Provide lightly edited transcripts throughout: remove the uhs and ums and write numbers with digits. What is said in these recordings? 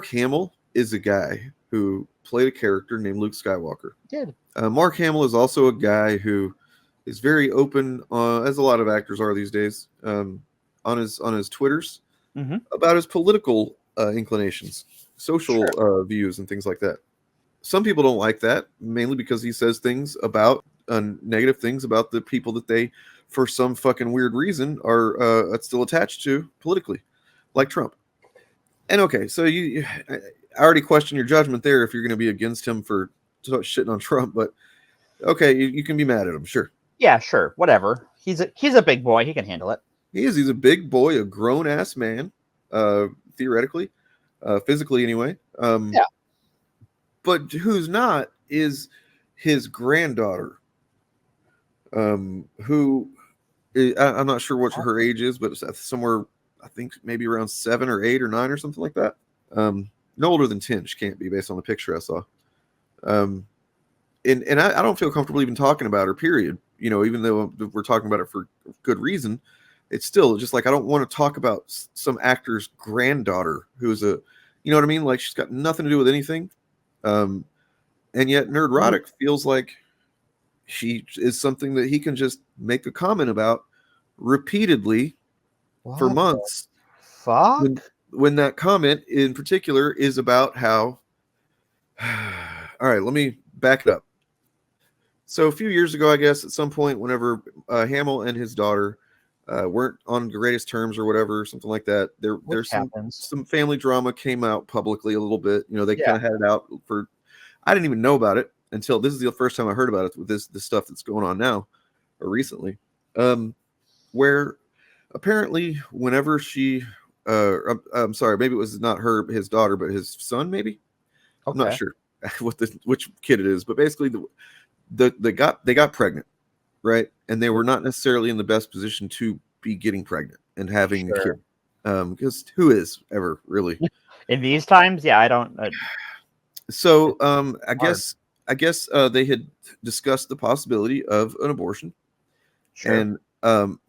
Mark Hamill is a guy who played a character named Luke Skywalker. Did. Mark Hamill is also a guy who is very open, as a lot of actors are these days, on his Twitters about his political inclinations, social views, and things like that. Some people don't like that, mainly because he says things about negative things about the people that they, for some fucking weird reason, are still attached to politically, like Trump. And okay, so I already question your judgment there if you're going to be against him for shitting on Trump, but okay, you can be mad at him, sure. Yeah, sure, whatever. He's a big boy. He can handle it. He's a big boy, a grown ass man, theoretically, physically anyway. Yeah. But who's not is his granddaughter, who I'm not sure what her age is, but it's somewhere, I think maybe around 7 or 8 or 9 or something like that. No older than 10. She can't be, based on the picture I saw. And I don't feel comfortable even talking about her, period. Even though we're talking about it for good reason, it's still just like I don't want to talk about some actor's granddaughter who's you know what I mean? Like, she's got nothing to do with anything. And yet Nerdrotic feels like she is something that he can just make a comment about repeatedly for months. Fuck. When that comment in particular is about how, all right, let me back it up. So a few years ago, I guess, at some point, whenever Hamill and his daughter weren't on the greatest terms or whatever, something like that, there's some family drama came out publicly a little bit. They kind of had it out for, I didn't even know about it until this is the first time I heard about it with this stuff that's going on now or recently, where apparently whenever she, I'm sorry, maybe it was not his daughter, but his son, maybe. Okay. I'm not sure which kid it is, but basically they got pregnant, right? And they were not necessarily in the best position to be getting pregnant and having a kid, because who is ever really in these times? Yeah, I don't. So I guess they had discussed the possibility of an abortion, and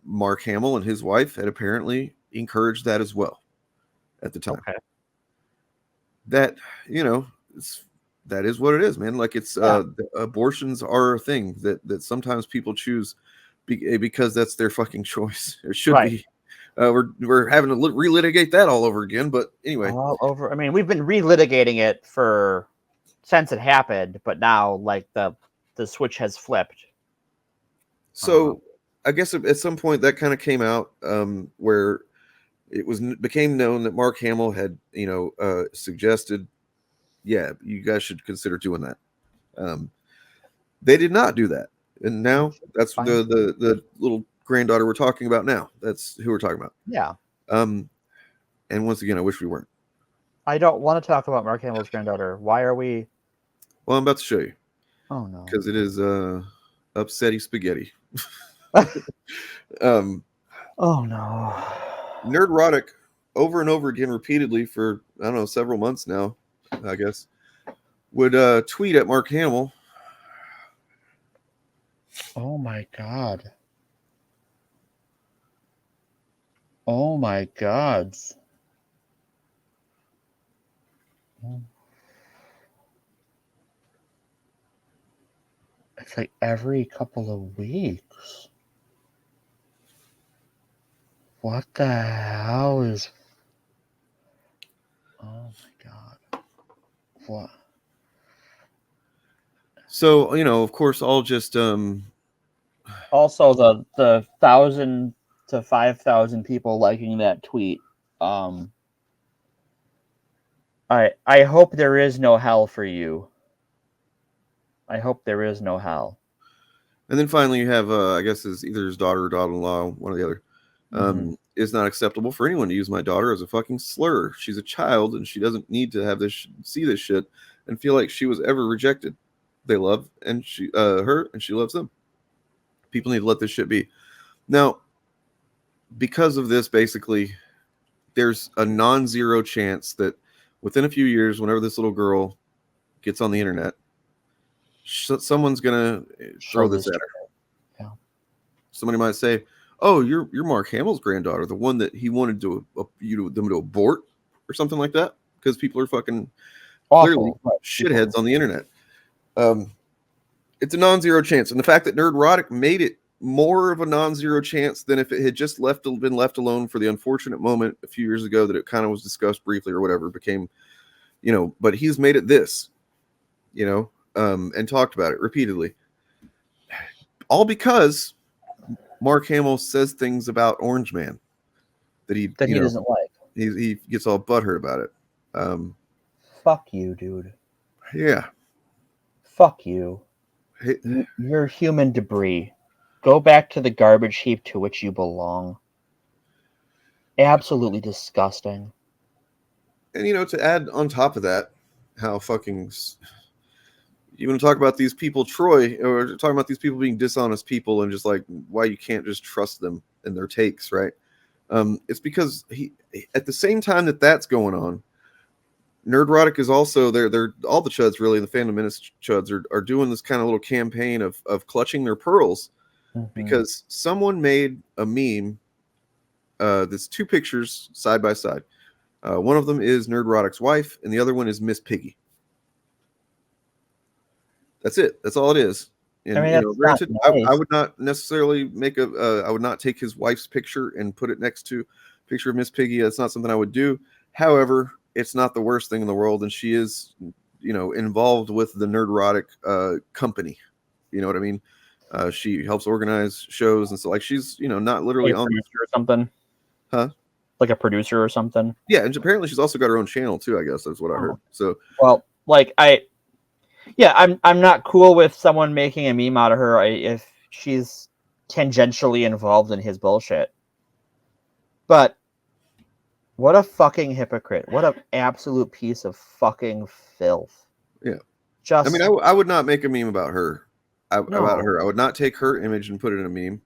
Mark Hamill and his wife had apparently encouraged that as well at the time. Okay. That that is what it is, man. Like, it's abortions are a thing that sometimes people choose because that's their fucking choice. It should be. We're having to relitigate that all over again. But anyway, all over. I mean, we've been relitigating it since it happened, but now like the switch has flipped. So I guess at some point that kind of came out, where it became known that Mark Hamill had suggested, yeah, you guys should consider doing that. They did not do that, and now that's the little granddaughter we're talking about now. That's who we're talking about. Yeah. And once again, I wish we weren't. I don't want to talk about Mark Hamill's granddaughter. Why are we? Well, I'm about to show you. Oh no. Because it is upsetty spaghetti. Oh no. Nerdrotic, over and over again, repeatedly for, I don't know, several months now, I guess, would tweet at Mark Hamill. Oh my god. Oh my god. It's like every couple of weeks. What the hell is... Oh my god. What? So, of course, I'll just... Also, the 1,000 to 5,000 people liking that tweet. I hope there is no hell for you. I hope there is no hell. And then finally you have, I guess it's either his daughter or daughter-in-law, one or the other. It's not acceptable for anyone to use my daughter as a fucking slur. She's a child, and she doesn't need to have see this shit and feel like she was ever rejected. They love her, and she loves them. People need to let this shit be. Now, because of this, basically, there's a non-zero chance that within a few years, whenever this little girl gets on the internet, someone's gonna throw this at her. Yeah. Somebody might say, "Oh, you're Mark Hamill's granddaughter, the one that he wanted them to abort," or something like that. because people are fucking Awful. clearly shitheads on the internet. It's a non-zero chance, and the fact that Nerdrotic made it more of a non-zero chance than if it had just been left alone for the unfortunate moment a few years ago that it kind of was discussed briefly or whatever, became, but he's made it this, and talked about it repeatedly, all because Mark Hamill says things about Orange Man that he doesn't like. He gets all butthurt about it. Fuck you, dude. Yeah. Fuck you. You're human debris. Go back to the garbage heap to which you belong. Absolutely disgusting. And, to add on top of that, how fucking... You want to talk about these people, Troy, or talking about these people being dishonest people and just like why you can't just trust them and their takes, right? It's because at the same time that's going on, Nerdrotic is also they're all the chuds really, the Fandom Menace chuds are doing this kind of little campaign of clutching their pearls, because someone made a meme that's two pictures side by side. One of them is Nerdrotic's wife, and the other one is Miss Piggy. That's it. That's all it is. And, granted, nice. I would not necessarily I would not take his wife's picture and put it next to a picture of Miss Piggy. That's not something I would do. However, it's not the worst thing in the world, and she is, involved with the Nerdrotic company. You know what I mean? She helps organize shows, and so like she's, not literally like a producer or something. Huh? Like a producer or something. Yeah, and apparently she's also got her own channel too. I guess that's what I heard. So well, like I'm not cool with someone making a meme out of her if she's tangentially involved in his bullshit. But what a fucking hypocrite. What an absolute piece of fucking filth. Yeah. I would not make a meme about her. About her. I would not take her image and put it in a meme.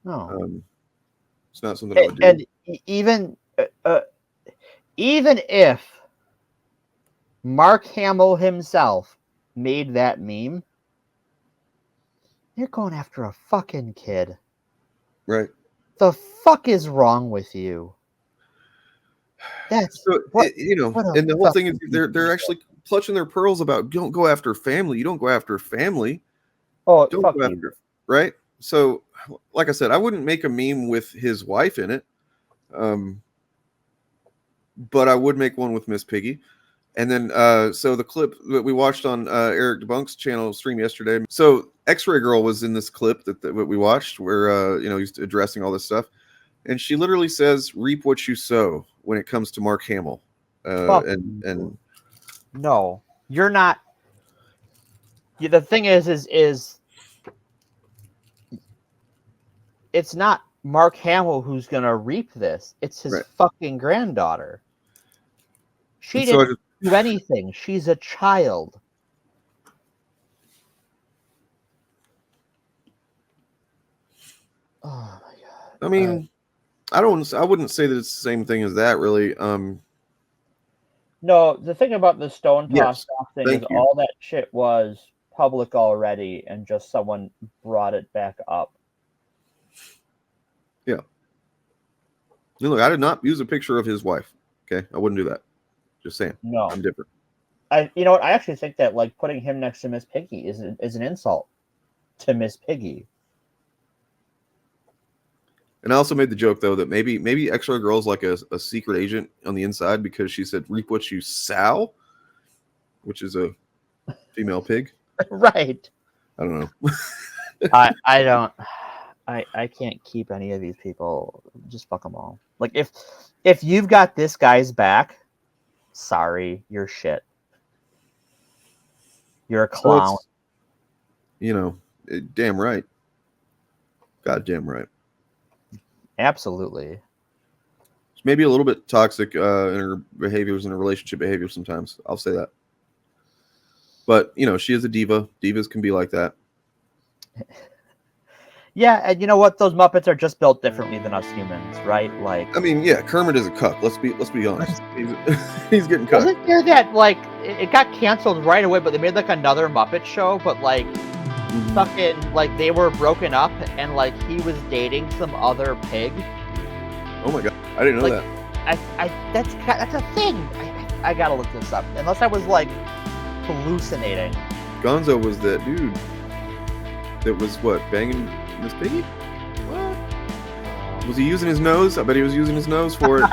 No. It's not something I would do. And even if Mark Hamill himself made that meme, you're going after a fucking kid. Right. The fuck is wrong with you? That's so, and the whole thing is they're actually clutching their pearls about don't go after family. You don't go after family. Oh, don't fuck go after you. Right. So, like I said, I wouldn't make a meme with his wife in it. But I would make one with Miss Piggy. And then, so the clip that we watched on Eric DeBunk's channel stream yesterday. So X-Ray Girl was in this clip that we watched where, he's addressing all this stuff. And she literally says, reap what you sow when it comes to Mark Hamill. And no, you're not. The thing is it's not Mark Hamill who's going to reap this. It's his fucking granddaughter. She didn't do anything. She's a child. Oh my god. I mean, I wouldn't say that it's the same thing as that, really. No, the thing about the stone toss thing is all that shit was public already, and just someone brought it back up. Yeah. Look, I did not use a picture of his wife. Okay, I wouldn't do that. Just saying. No, I'm different. You know what? I actually think that like putting him next to Miss Piggy is an insult to Miss Piggy. And I also made the joke though that maybe X-Ray Girl's like a secret agent on the inside because she said reap what you sow, which is a female pig. Right. I don't know. I don't. I can't keep any of these people. Just fuck them all. Like if you've got this guy's back, sorry, you're shit. You're a clown. Damn right. Goddamn right. Absolutely. Maybe a little bit toxic in her behaviors, in her relationship behavior sometimes. I'll say that. But, she is a diva. Divas can be like that. Yeah, and you know what? Those Muppets are just built differently than us humans, right? Like, I mean, yeah, Kermit is a cuck. Let's be honest. He's getting cut. Wasn't there that like it got canceled right away, but they made like another Muppet show, but like fucking like they were broken up and like he was dating some other pig. Oh my god, I didn't know that. That's a thing. I I gotta look this up. Unless I was like hallucinating. Gonzo was that dude that was what, banging Miss Piggy? What? Was he using his nose? I bet he was using his nose for it.